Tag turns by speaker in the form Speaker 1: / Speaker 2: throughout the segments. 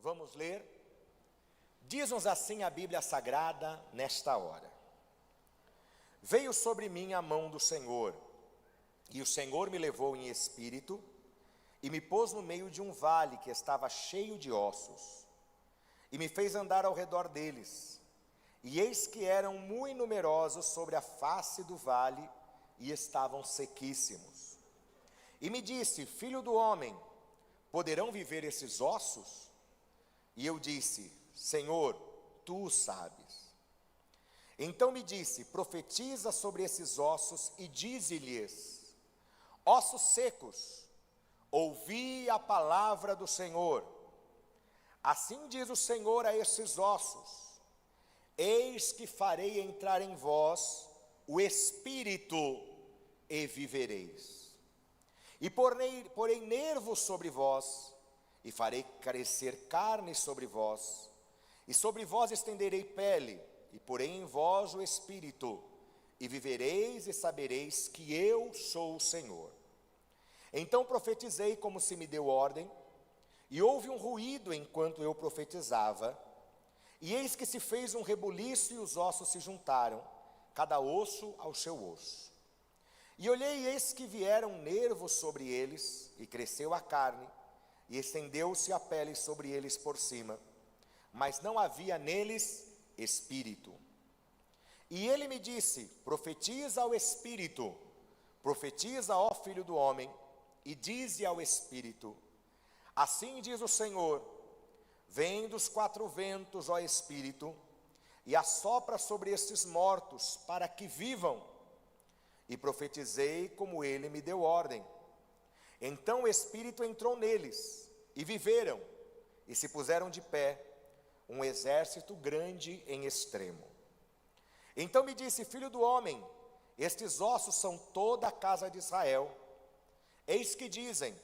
Speaker 1: Vamos ler? Diz-nos assim a Bíblia Sagrada nesta hora. Veio sobre mim a mão do Senhor, e o Senhor me levou em espírito, e me pôs no meio de um vale que estava cheio de ossos, e me fez andar ao redor deles, e eis que eram muito numerosos sobre a face do vale, e estavam sequíssimos. E me disse: filho do homem, poderão viver esses ossos? E eu disse: Senhor, tu o sabes. Então me disse: profetiza sobre esses ossos e dize-lhes: ossos secos, ouvi a palavra do Senhor. Assim diz o Senhor a esses ossos: eis que farei entrar em vós o espírito e vivereis. E porei nervos sobre vós, e farei crescer carne sobre vós, e sobre vós estenderei pele, e porei em vós o espírito, e vivereis e sabereis que eu sou o Senhor. Então profetizei como se me deu ordem, e houve um ruído enquanto eu profetizava, e eis que se fez um rebuliço e os ossos se juntaram, cada osso ao seu osso. E olhei, e eis que vieram nervos sobre eles, e cresceu a carne, e estendeu-se a pele sobre eles por cima, mas não havia neles espírito. E ele me disse: profetiza ao espírito, profetiza, ó filho do homem, e dize ao espírito: assim diz o Senhor, vem dos quatro ventos, ó espírito, e assopra sobre estes mortos, para que vivam. E profetizei como ele me deu ordem. Então o espírito entrou neles, e viveram, e se puseram de pé, um exército grande em extremo. Então me disse: filho do homem, estes ossos são toda a casa de Israel. Eis que dizem: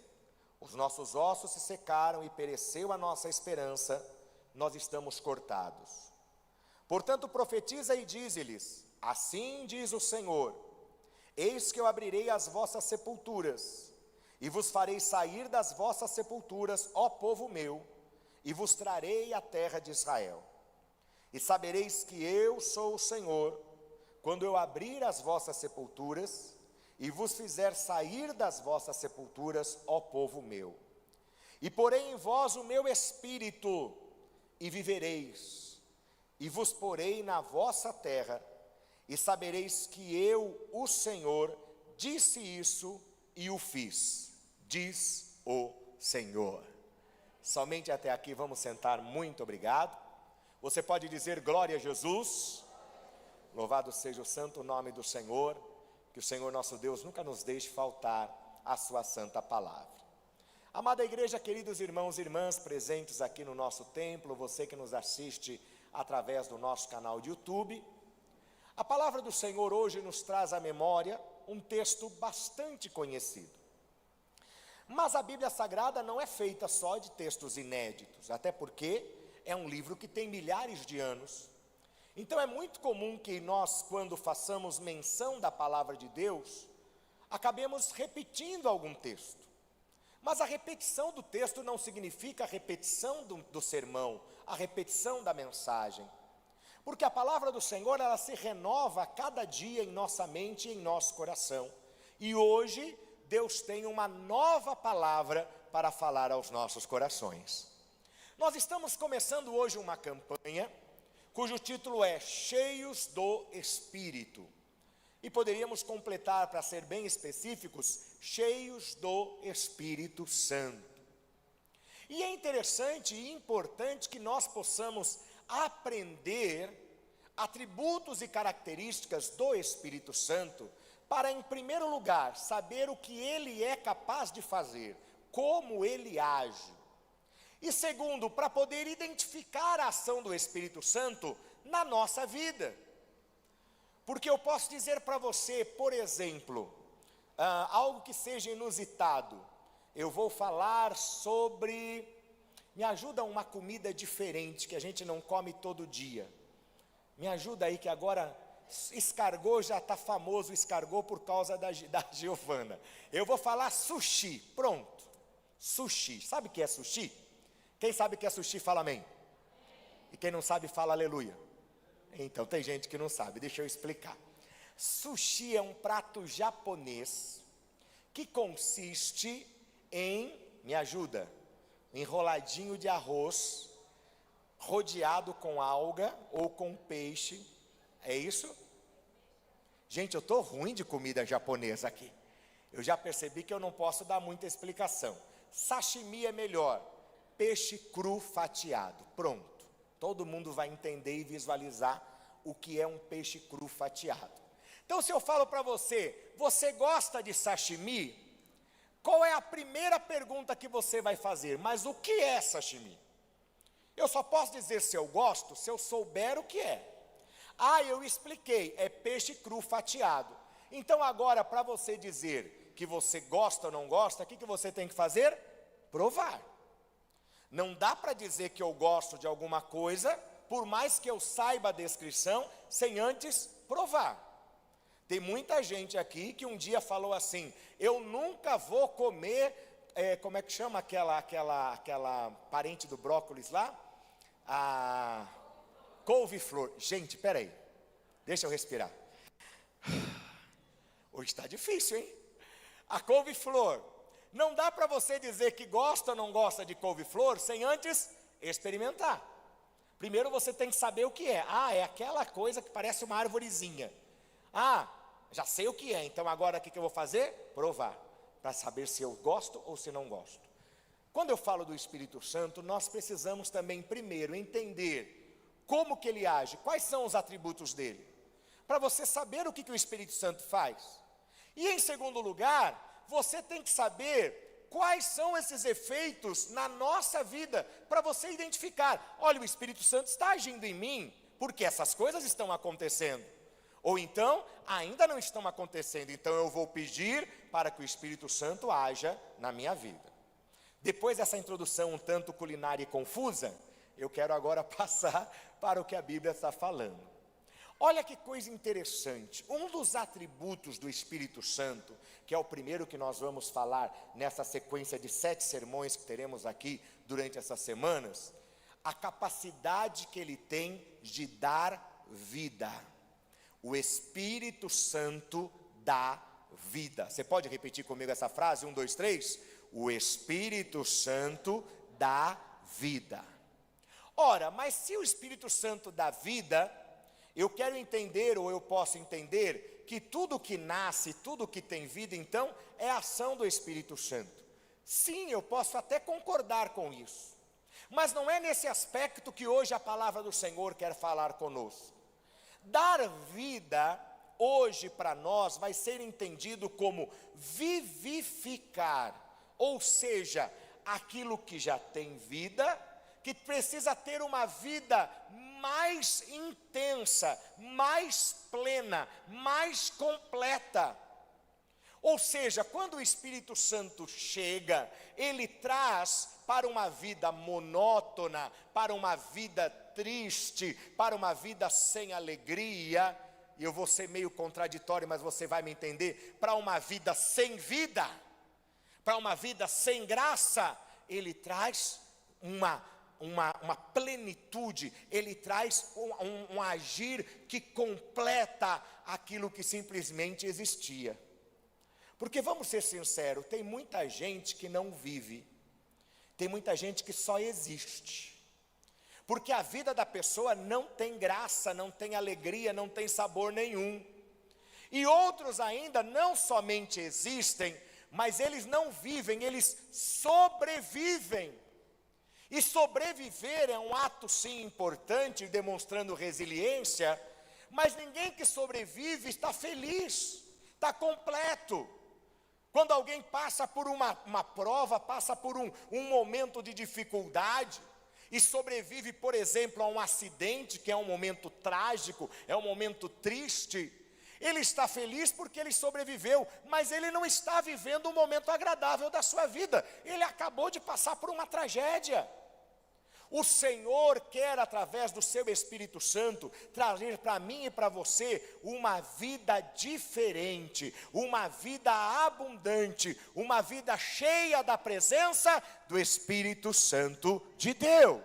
Speaker 1: os nossos ossos se secaram e pereceu a nossa esperança, nós estamos cortados. Portanto profetiza e dize-lhes: assim diz o Senhor, eis que eu abrirei as vossas sepulturas, e vos farei sair das vossas sepulturas, ó povo meu, e vos trarei à terra de Israel. E sabereis que eu sou o Senhor, quando eu abrir as vossas sepulturas, e vos fizer sair das vossas sepulturas, ó povo meu. E porei em vós o meu espírito, e vivereis, e vos porei na vossa terra, e sabereis que eu, o Senhor, disse isso e o fiz, diz o Senhor. Somente até aqui, vamos sentar, muito obrigado. Você pode dizer glória a Jesus. Louvado seja o santo nome do Senhor, que o Senhor nosso Deus nunca nos deixe faltar a sua santa palavra. Amada igreja, queridos irmãos e irmãs presentes aqui no nosso templo, você que nos assiste através do nosso canal de YouTube, a palavra do Senhor hoje nos traz à memória um texto bastante conhecido. Mas a Bíblia Sagrada não é feita só de textos inéditos, até porque é um livro que tem milhares de anos. Então é muito comum que nós, quando façamos menção da palavra de Deus, acabemos repetindo algum texto. Mas a repetição do texto não significa a repetição do sermão, a repetição da mensagem. Porque a palavra do Senhor, ela se renova a cada dia em nossa mente e em nosso coração. E hoje, Deus tem uma nova palavra para falar aos nossos corações. Nós estamos começando hoje uma campanha, cujo título é Cheios do Espírito. E poderíamos completar, para ser bem específicos, cheios do Espírito Santo. E é interessante e importante que nós possamos aprender atributos e características do Espírito Santo, para, em primeiro lugar, saber o que ele é capaz de fazer, como ele age. E segundo, para poder identificar a ação do Espírito Santo na nossa vida. Porque eu posso dizer para você, por exemplo, algo que seja inusitado. Eu vou falar sobre, me ajuda uma comida diferente, que a gente não come todo dia. Me ajuda aí, que agora escargot já está famoso, escargot por causa da Giovana. Eu vou falar sushi, pronto. Sushi, sabe o que é sushi? Quem sabe que é sushi, fala amém. E quem não sabe, fala aleluia. Então tem gente que não sabe, deixa eu explicar. Sushi é um prato japonês que consiste em, me ajuda, enroladinho de arroz, rodeado com alga ou com peixe, é isso? Gente, eu estou ruim de comida japonesa aqui. Eu já percebi que eu não posso dar muita explicação. Sashimi é melhor, peixe cru fatiado, pronto. Todo mundo vai entender e visualizar o que é um peixe cru fatiado. Então, se eu falo para você, você gosta de sashimi? Qual é a primeira pergunta que você vai fazer? Mas o que é sashimi? Eu só posso dizer se eu gosto, se eu souber o que é. Ah, eu expliquei, é peixe cru fatiado. Então agora, para você dizer que você gosta ou não gosta, o que você tem que fazer? Provar. Não dá para dizer que eu gosto de alguma coisa, por mais que eu saiba a descrição, sem antes provar. Tem muita gente aqui que um dia falou assim, eu nunca vou comer, como é que chama aquela parente do brócolis lá? A couve-flor. Gente, peraí, deixa eu respirar. Hoje está difícil, hein? A couve-flor. Não dá para você dizer que gosta ou não gosta de couve-flor sem antes experimentar. Primeiro você tem que saber o que é. Ah, é aquela coisa que parece uma arvorezinha. Ah, já sei o que é, então agora o que eu vou fazer? Provar, para saber se eu gosto ou se não gosto. Quando eu falo do Espírito Santo, nós precisamos também primeiro entender como que ele age, quais são os atributos dele, para você saber o que o Espírito Santo faz. E em segundo lugar, você tem que saber quais são esses efeitos na nossa vida, para você identificar, olha, o Espírito Santo está agindo em mim, porque essas coisas estão acontecendo. Ou então, ainda não estão acontecendo, então eu vou pedir para que o Espírito Santo haja na minha vida. Depois dessa introdução um tanto culinária e confusa, eu quero agora passar para o que a Bíblia está falando. Olha que coisa interessante, um dos atributos do Espírito Santo, que é o primeiro que nós vamos falar nessa sequência de 7 sermões que teremos aqui durante essas semanas, a capacidade que ele tem de dar vida. O Espírito Santo dá vida. Você pode repetir comigo essa frase? 1, 2, 3. O Espírito Santo dá vida. Ora, mas se o Espírito Santo dá vida, eu quero entender, ou eu posso entender, que tudo que nasce, tudo que tem vida, então, é ação do Espírito Santo. Sim, eu posso até concordar com isso. Mas não é nesse aspecto que hoje a palavra do Senhor quer falar conosco. Dar vida, hoje para nós, vai ser entendido como vivificar, ou seja, aquilo que já tem vida, que precisa ter uma vida mais intensa, mais plena, mais completa. Ou seja, quando o Espírito Santo chega, ele traz para uma vida monótona, para uma vida triste, para uma vida sem alegria, e eu vou ser meio contraditório, mas você vai me entender, para uma vida sem vida, para uma vida sem graça, ele traz uma plenitude, ele traz um agir que completa aquilo que simplesmente existia. Porque vamos ser sinceros, tem muita gente que não vive, tem muita gente que só existe, porque a vida da pessoa não tem graça, não tem alegria, não tem sabor nenhum. E outros ainda não somente existem, mas eles não vivem, eles sobrevivem. E sobreviver é um ato sim importante, demonstrando resiliência, mas ninguém que sobrevive está feliz, está completo. Quando alguém passa por uma prova, passa por um momento de dificuldade, e sobrevive, por exemplo, a um acidente, que é um momento trágico, é um momento triste, ele está feliz porque ele sobreviveu, mas ele não está vivendo um momento agradável da sua vida, ele acabou de passar por uma tragédia. O Senhor quer, através do seu Espírito Santo, trazer para mim e para você uma vida diferente, uma vida abundante, uma vida cheia da presença do Espírito Santo de Deus.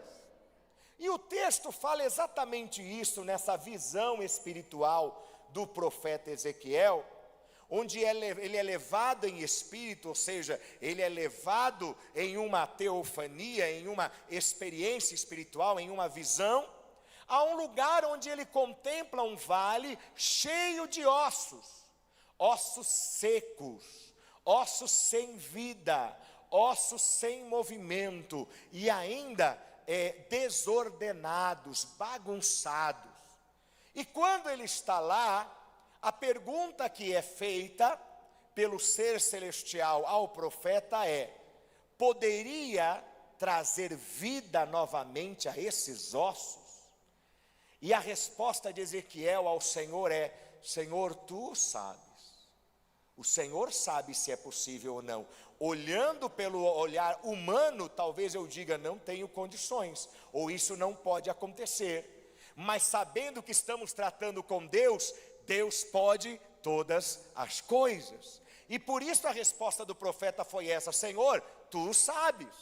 Speaker 1: E o texto fala exatamente isso nessa visão espiritual do profeta Ezequiel, onde ele é levado em espírito, ou seja, ele é levado em uma teofania, em uma experiência espiritual, em uma visão, a um lugar onde ele contempla um vale cheio de ossos, ossos secos, ossos sem vida, ossos sem movimento e ainda desordenados, bagunçados. E quando ele está lá, a pergunta que é feita pelo ser celestial ao profeta é: poderia trazer vida novamente a esses ossos? E a resposta de Ezequiel ao Senhor é: Senhor, tu sabes. O Senhor sabe se é possível ou não. Olhando pelo olhar humano, talvez eu diga, não tenho condições, ou isso não pode acontecer. Mas sabendo que estamos tratando com Deus, Deus pode todas as coisas. E por isso a resposta do profeta foi essa: Senhor, tu sabes.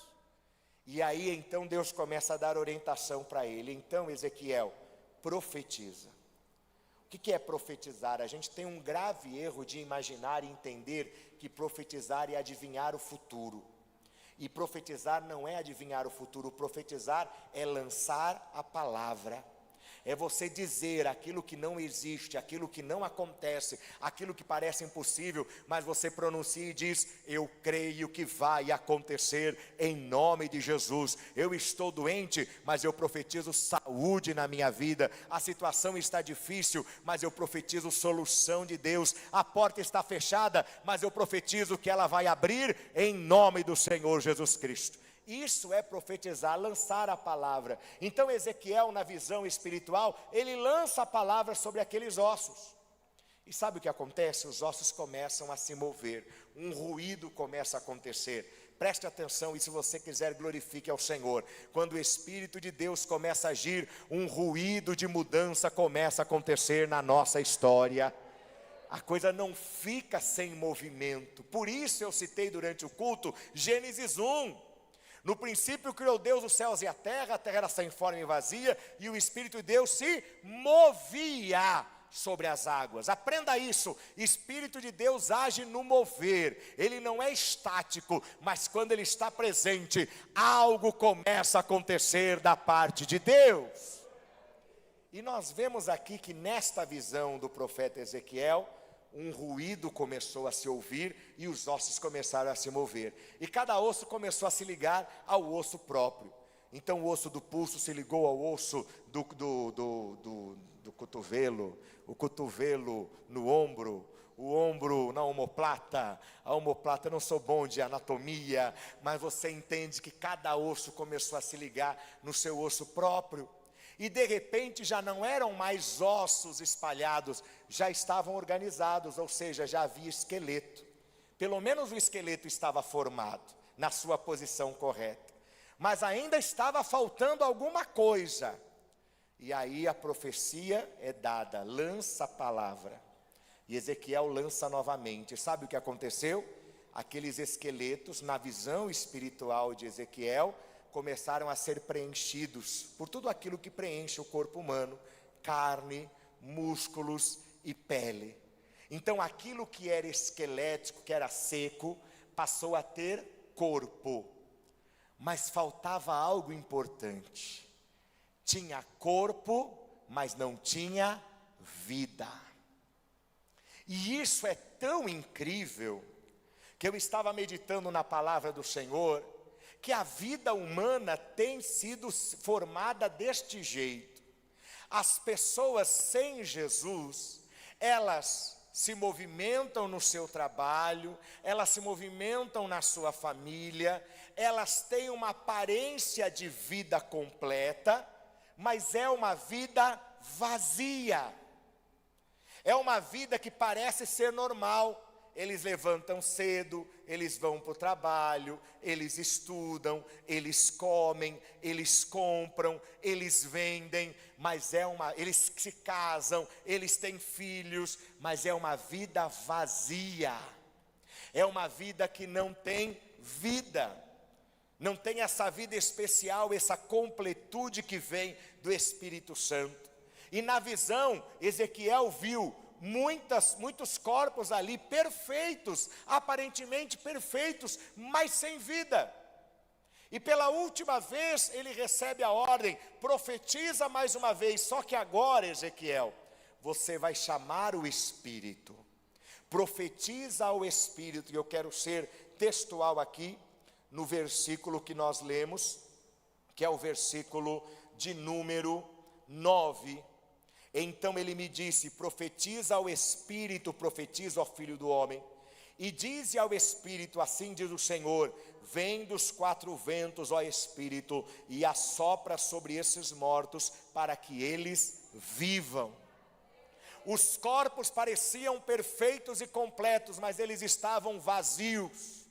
Speaker 1: E aí então Deus começa a dar orientação para ele. Então Ezequiel, profetiza. O que é profetizar? A gente tem um grave erro de imaginar e entender que profetizar é adivinhar o futuro. E profetizar não é adivinhar o futuro, profetizar é lançar a palavra. É você dizer aquilo que não existe, aquilo que não acontece, aquilo que parece impossível, mas você pronuncia e diz: eu creio que vai acontecer em nome de Jesus. Eu estou doente, mas eu profetizo saúde na minha vida. A situação está difícil, mas eu profetizo solução de Deus. A porta está fechada, mas eu profetizo que ela vai abrir em nome do Senhor Jesus Cristo. Isso é profetizar, lançar a palavra. Então Ezequiel, na visão espiritual, ele lança a palavra sobre aqueles ossos. E sabe o que acontece? Os ossos começam a se mover, um ruído começa a acontecer. Preste atenção e, se você quiser, glorifique ao Senhor. Quando o Espírito de Deus começa a agir, um ruído de mudança começa a acontecer na nossa história. A coisa não fica sem movimento. Por isso eu citei durante o culto Gênesis 1. No princípio criou Deus os céus e a terra era sem forma e vazia, e o Espírito de Deus se movia sobre as águas. Aprenda isso: Espírito de Deus age no mover, ele não é estático, mas quando ele está presente, algo começa a acontecer da parte de Deus. E nós vemos aqui que nesta visão do profeta Ezequiel, um ruído começou a se ouvir e os ossos começaram a se mover. E cada osso começou a se ligar ao osso próprio. Então o osso do pulso se ligou ao osso do cotovelo, o cotovelo no ombro, o ombro na omoplata. A omoplata, eu não sou bom de anatomia, mas você entende que cada osso começou a se ligar no seu osso próprio. E de repente já não eram mais ossos espalhados, já estavam organizados, ou seja, já havia esqueleto. Pelo menos o esqueleto estava formado, na sua posição correta. Mas ainda estava faltando alguma coisa. E aí a profecia é dada: lança a palavra. E Ezequiel lança novamente. Sabe o que aconteceu? Aqueles esqueletos, na visão espiritual de Ezequiel, começaram a ser preenchidos por tudo aquilo que preenche o corpo humano: carne, músculos e pele. Então aquilo que era esquelético, que era seco, passou a ter corpo. Mas faltava algo importante: tinha corpo, mas não tinha vida. E isso é tão incrível, que eu estava meditando na palavra do Senhor, que a vida humana tem sido formada deste jeito. As pessoas sem Jesus, elas se movimentam no seu trabalho, elas se movimentam na sua família, elas têm uma aparência de vida completa, mas é uma vida vazia. É uma vida que parece ser normal. eles levantam cedo, eles vão para o trabalho, eles estudam, eles comem, eles compram, eles vendem, mas eles se casam, eles têm filhos, mas é uma vida vazia, é uma vida que não tem vida, não tem essa vida especial, essa completude que vem do Espírito Santo. E na visão, Ezequiel viu muitos corpos ali perfeitos, aparentemente perfeitos, mas sem vida. E pela última vez ele recebe a ordem: profetiza mais uma vez, só que agora, Ezequiel, você vai chamar o Espírito, profetiza ao Espírito. E eu quero ser textual aqui, no versículo que nós lemos, que é o versículo de número 9. Então ele me disse: profetiza ao Espírito, profetiza ao Filho do Homem, e dize ao Espírito, assim diz o Senhor: vem dos quatro ventos, ó Espírito, e assopra sobre esses mortos, para que eles vivam. Os corpos pareciam perfeitos e completos, mas eles estavam vazios.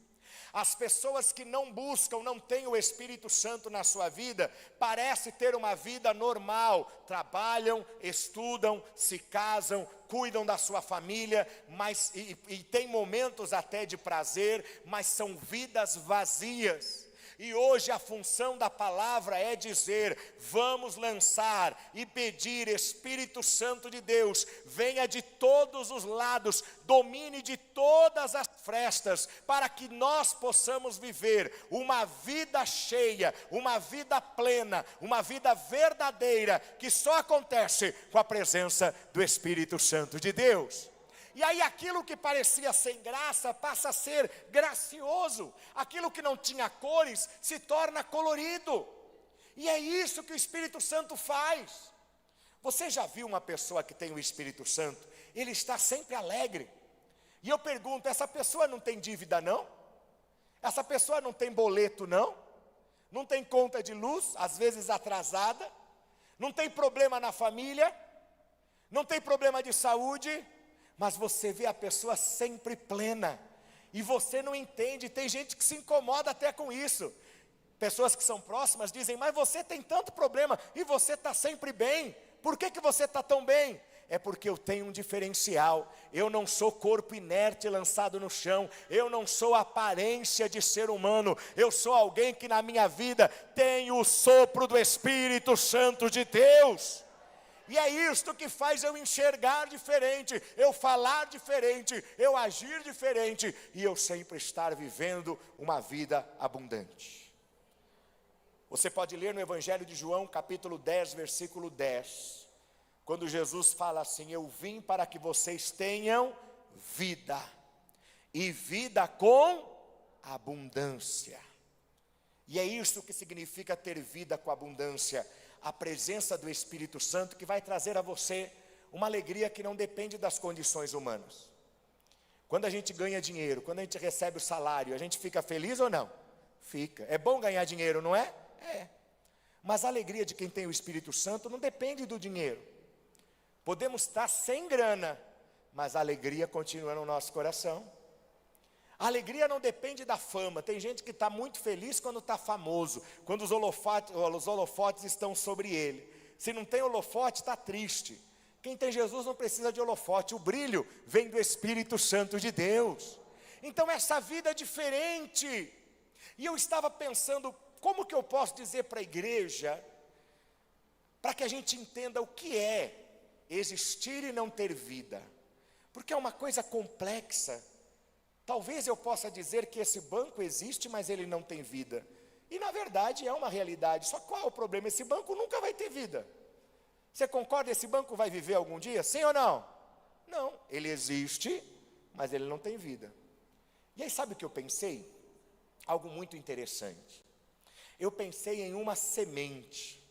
Speaker 1: As pessoas que não buscam, não têm o Espírito Santo na sua vida, parece ter uma vida normal, trabalham, estudam, se casam, cuidam da sua família, mas e tem momentos até de prazer, mas são vidas vazias. E hoje a função da palavra é dizer: vamos lançar e pedir, Espírito Santo de Deus, venha de todos os lados, domine de todas as frestas, para que nós possamos viver uma vida cheia, uma vida plena, uma vida verdadeira, que só acontece com a presença do Espírito Santo de Deus. E aí aquilo que parecia sem graça passa a ser gracioso, aquilo que não tinha cores se torna colorido, e é isso que o Espírito Santo faz. Você já viu uma pessoa que tem o Espírito Santo? Ele está sempre alegre, e eu pergunto: essa pessoa não tem dívida não? Essa pessoa não tem boleto não? Não tem conta de luz, às vezes atrasada? Não tem problema na família? Não tem problema de saúde? Mas você vê a pessoa sempre plena, e você não entende. Tem gente que se incomoda até com isso. Pessoas que são próximas dizem: mas você tem tanto problema, e você está sempre bem, por que você está tão bem? É porque eu tenho um diferencial, eu não sou corpo inerte lançado no chão, eu não sou aparência de ser humano, eu sou alguém que na minha vida tem o sopro do Espírito Santo de Deus. E é isto que faz eu enxergar diferente, eu falar diferente, eu agir diferente, e eu sempre estar vivendo uma vida abundante. Você pode ler no Evangelho de João, capítulo 10, versículo 10, quando Jesus fala assim: eu vim para que vocês tenham vida, e vida com abundância. E é isso que significa ter vida com abundância. A presença do Espírito Santo, que vai trazer a você uma alegria que não depende das condições humanas. Quando a gente ganha dinheiro, quando a gente recebe o salário, a gente fica feliz ou não? Fica. É bom ganhar dinheiro, não é? É. Mas a alegria de quem tem o Espírito Santo não depende do dinheiro. Podemos estar sem grana, mas a alegria continua no nosso coração. A alegria não depende da fama. Tem gente que está muito feliz quando está famoso, quando os holofotes estão sobre ele. Se não tem holofote, está triste. Quem tem Jesus não precisa de holofote, o brilho vem do Espírito Santo de Deus. Então essa vida é diferente. E eu estava pensando, como que eu posso dizer para a igreja, para que a gente entenda o que é existir e não ter vida? Porque é uma coisa complexa. Talvez eu possa dizer que esse banco existe, mas ele não tem vida. E na verdade é uma realidade. Só qual é o problema? Esse banco nunca vai ter vida. Você concorda? Esse banco vai viver algum dia? Sim ou não? Não, ele existe, mas ele não tem vida. E aí sabe o que eu pensei? Algo muito interessante. Eu pensei em uma semente.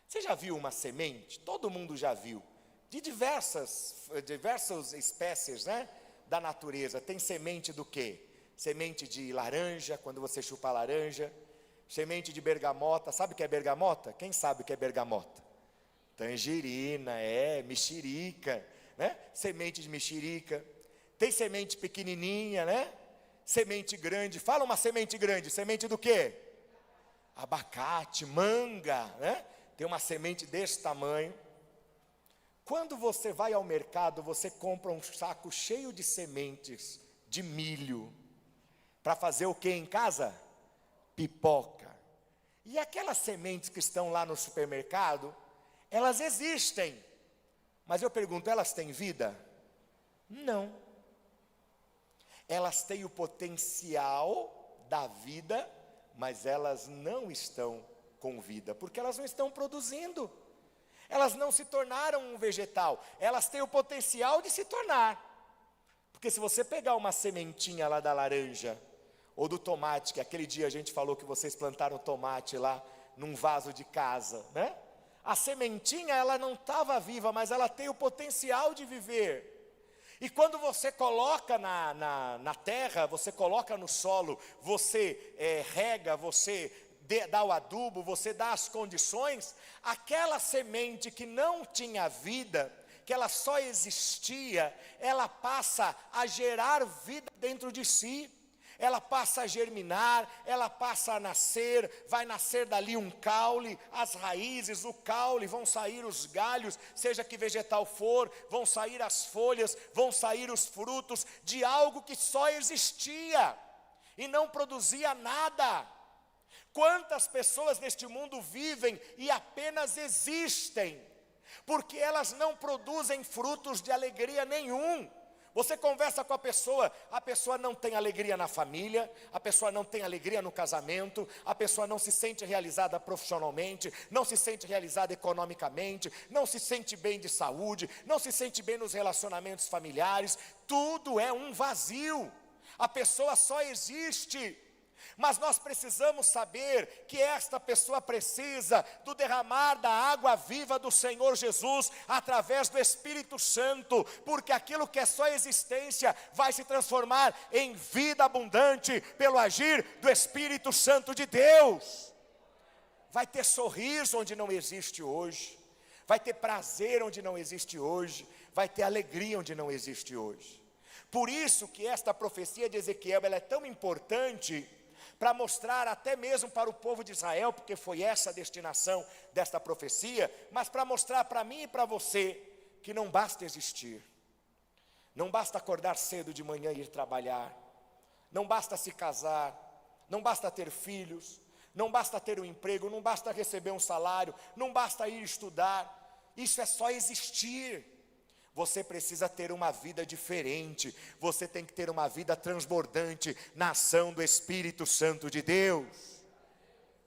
Speaker 1: Você já viu uma semente? Todo mundo já viu. De diversas espécies, né? Da natureza. Tem semente do quê? Semente de laranja, quando você chupa a laranja. Semente de bergamota. Sabe o que é bergamota? Quem sabe o que é bergamota? Tangerina, mexerica, né? Semente de mexerica. Tem semente pequenininha, né? Semente grande. Fala uma semente grande. Semente do quê? Abacate, manga, né? Tem uma semente desse tamanho. Quando você vai ao mercado, você compra um saco cheio de sementes de milho. Para fazer o que em casa? Pipoca. E aquelas sementes que estão lá no supermercado, elas existem. Mas eu pergunto, elas têm vida? Não. Elas têm o potencial da vida, mas elas não estão com vida, porque elas não estão produzindo. Elas não se tornaram um vegetal, elas têm o potencial de se tornar. Porque se você pegar uma sementinha lá da laranja, ou do tomate, que aquele dia a gente falou que vocês plantaram tomate lá, num vaso de casa, né? A sementinha, ela não estava viva, mas ela tem o potencial de viver. E quando você coloca na terra, você coloca no solo, você rega, você dá o adubo, você dá as condições, aquela semente que não tinha vida, que ela só existia, ela passa a gerar vida dentro de si. Ela passa a germinar, ela passa a nascer, vai nascer dali um caule, as raízes, o caule, vão sair os galhos, seja que vegetal for, vão sair as folhas, vão sair os frutos de algo que só existia e não produzia nada. Quantas pessoas neste mundo vivem e apenas existem, porque elas não produzem frutos de alegria nenhum. Você conversa com a pessoa não tem alegria na família, a pessoa não tem alegria no casamento, a pessoa não se sente realizada profissionalmente, não se sente realizada economicamente, não se sente bem de saúde, não se sente bem nos relacionamentos familiares, tudo é um vazio, a pessoa só existe. Mas nós precisamos saber que esta pessoa precisa do derramar da água viva do Senhor Jesus, através do Espírito Santo, porque aquilo que é só existência, vai se transformar em vida abundante, pelo agir do Espírito Santo de Deus. Vai ter sorriso onde não existe hoje, vai ter prazer onde não existe hoje, vai ter alegria onde não existe hoje. Por isso que esta profecia de Ezequiel, ela é tão importante, para mostrar até mesmo para o povo de Israel, porque foi essa a destinação desta profecia, mas para mostrar para mim e para você, que não basta existir, não basta acordar cedo de manhã e ir trabalhar, não basta se casar, não basta ter filhos, não basta ter um emprego, não basta receber um salário, não basta ir estudar, isso é só existir. Você precisa ter uma vida diferente, você tem que ter uma vida transbordante na ação do Espírito Santo de Deus.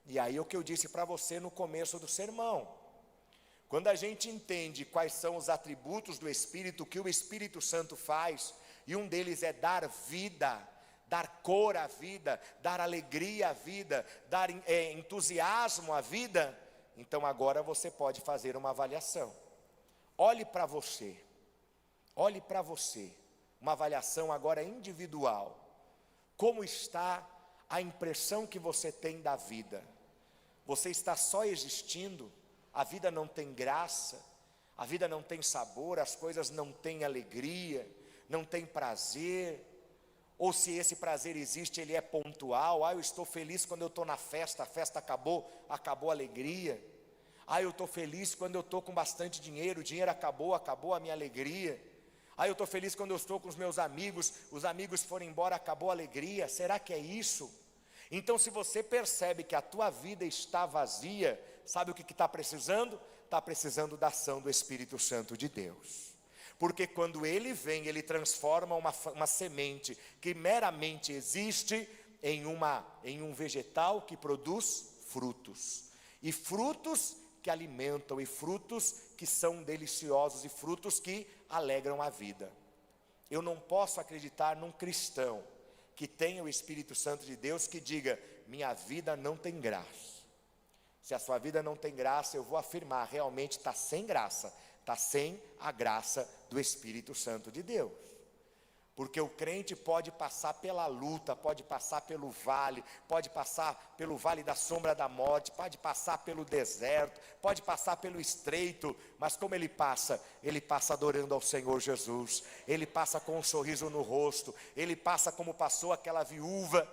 Speaker 1: E aí o que eu disse para você no começo do sermão, quando a gente entende quais são os atributos do Espírito, que o Espírito Santo faz, e um deles é dar vida, dar cor à vida, dar alegria à vida, dar entusiasmo à vida, então agora você pode fazer uma avaliação. Olhe para você. Olhe para você, uma avaliação agora individual. Como está a impressão que você tem da vida? Você está só existindo? A vida não tem graça, a vida não tem sabor, as coisas não têm alegria, não tem prazer. Ou se esse prazer existe, ele é pontual. Eu estou feliz quando eu estou na festa, a festa acabou, acabou a alegria. Eu estou feliz quando eu estou com bastante dinheiro, o dinheiro acabou, acabou a minha alegria. Eu estou feliz quando eu estou com os meus amigos, os amigos foram embora, acabou a alegria. Será que é isso? Então, se você percebe que a tua vida está vazia, sabe o que está precisando? Está precisando da ação do Espírito Santo de Deus. Porque quando Ele vem, Ele transforma uma semente que meramente existe em um vegetal que produz frutos. E frutos que alimentam, e frutos que são deliciosos, e frutos que alegram a vida. Eu não posso acreditar num cristão que tenha o Espírito Santo de Deus que diga, minha vida não tem graça. Se a sua vida não tem graça, eu vou afirmar, realmente está sem graça, está sem a graça do Espírito Santo de Deus. Porque o crente pode passar pela luta, pode passar pelo vale, pode passar pelo vale da sombra da morte, pode passar pelo deserto, pode passar pelo estreito, mas como ele passa adorando ao Senhor Jesus, ele passa com um sorriso no rosto, ele passa como passou aquela viúva,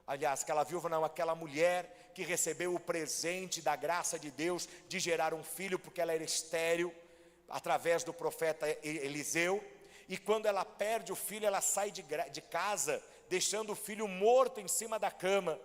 Speaker 1: aliás, aquela mulher que recebeu o presente da graça de Deus de gerar um filho, porque ela era estéril, através do profeta Eliseu. E quando ela perde o filho, ela sai de casa, deixando o filho morto em cima da cama.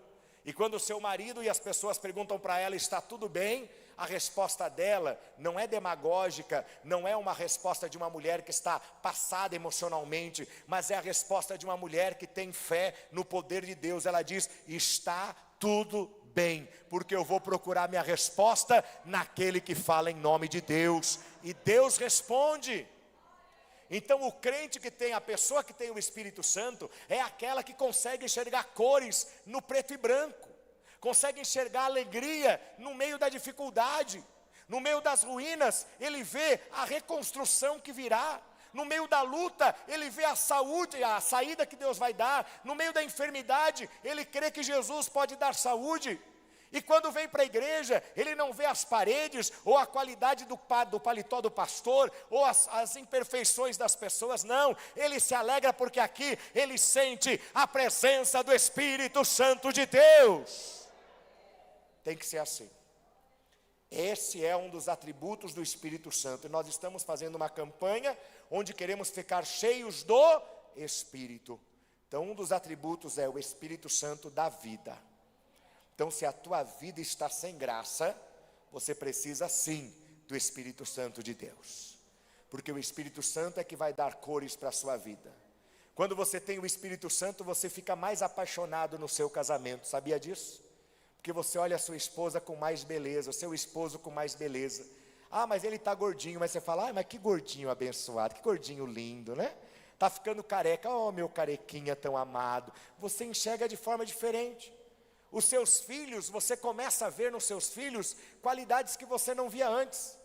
Speaker 1: E quando o seu marido e as pessoas perguntam para ela, está tudo bem? A resposta dela não é demagógica, não é uma resposta de uma mulher que está passada emocionalmente, mas é a resposta de uma mulher que tem fé no poder de Deus. Ela diz, está tudo bem, porque eu vou procurar minha resposta naquele que fala em nome de Deus. E Deus responde. Então o crente que tem, a pessoa que tem o Espírito Santo, é aquela que consegue enxergar cores no preto e branco, consegue enxergar alegria no meio da dificuldade, no meio das ruínas, ele vê a reconstrução que virá, no meio da luta, ele vê a saúde, a saída que Deus vai dar, no meio da enfermidade, ele crê que Jesus pode dar saúde. E quando vem para a igreja, ele não vê as paredes, ou a qualidade do paletó do pastor, ou as imperfeições das pessoas, não. Ele se alegra porque aqui ele sente a presença do Espírito Santo de Deus. Tem que ser assim. Esse é um dos atributos do Espírito Santo. E nós estamos fazendo uma campanha onde queremos ficar cheios do Espírito. Então um dos atributos é o Espírito Santo da vida. Então, se a tua vida está sem graça, você precisa sim do Espírito Santo de Deus. Porque o Espírito Santo é que vai dar cores para a sua vida. Quando você tem o Espírito Santo, você fica mais apaixonado no seu casamento, sabia disso? Porque você olha a sua esposa com mais beleza, o seu esposo com mais beleza. Ah, mas ele está gordinho, mas você fala, mas que gordinho abençoado, que gordinho lindo, né? Está ficando careca, oh meu carequinha tão amado. Você enxerga de forma diferente. Os seus filhos, você começa a ver nos seus filhos qualidades que você não via antes.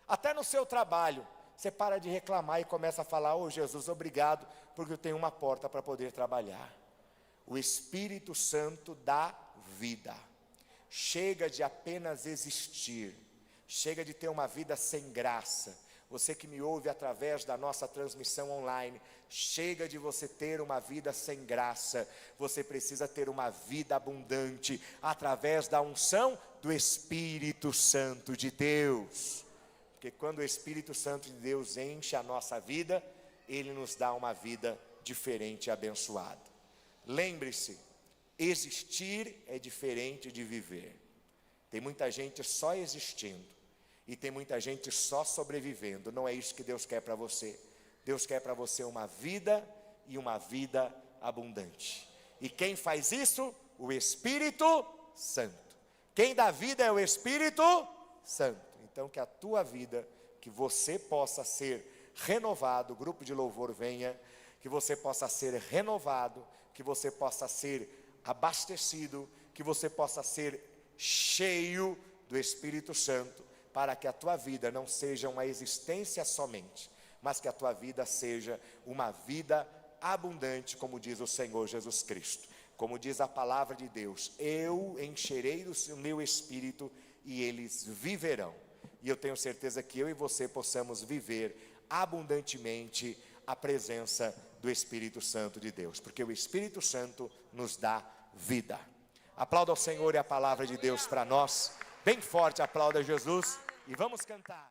Speaker 1: Até no seu trabalho, você para de reclamar e começa a falar, oh Jesus, obrigado, porque eu tenho uma porta para poder trabalhar. O Espírito Santo dá vida. Chega de apenas existir, chega de ter uma vida sem graça. Você que me ouve através da nossa transmissão online, chega de você ter uma vida sem graça. Você precisa ter uma vida abundante através da unção do Espírito Santo de Deus. Porque quando o Espírito Santo de Deus enche a nossa vida, ele nos dá uma vida diferente e abençoada. Lembre-se, existir é diferente de viver. Tem muita gente só existindo. E tem muita gente só sobrevivendo. Não é isso que Deus quer para você. Deus quer para você uma vida e uma vida abundante. E quem faz isso? O Espírito Santo. Quem dá vida é o Espírito Santo. Então que a tua vida, que você possa ser renovado, o grupo de louvor venha, que você possa ser renovado, que você possa ser abastecido, que você possa ser cheio do Espírito Santo, para que a tua vida não seja uma existência somente, mas que a tua vida seja uma vida abundante, como diz o Senhor Jesus Cristo. Como diz a palavra de Deus, eu encherei do meu Espírito e eles viverão. E eu tenho certeza que eu e você possamos viver abundantemente a presença do Espírito Santo de Deus, porque o Espírito Santo nos dá vida. Aplauda ao Senhor e a palavra de Deus para nós. Bem forte, aplauda Jesus. E vamos cantar.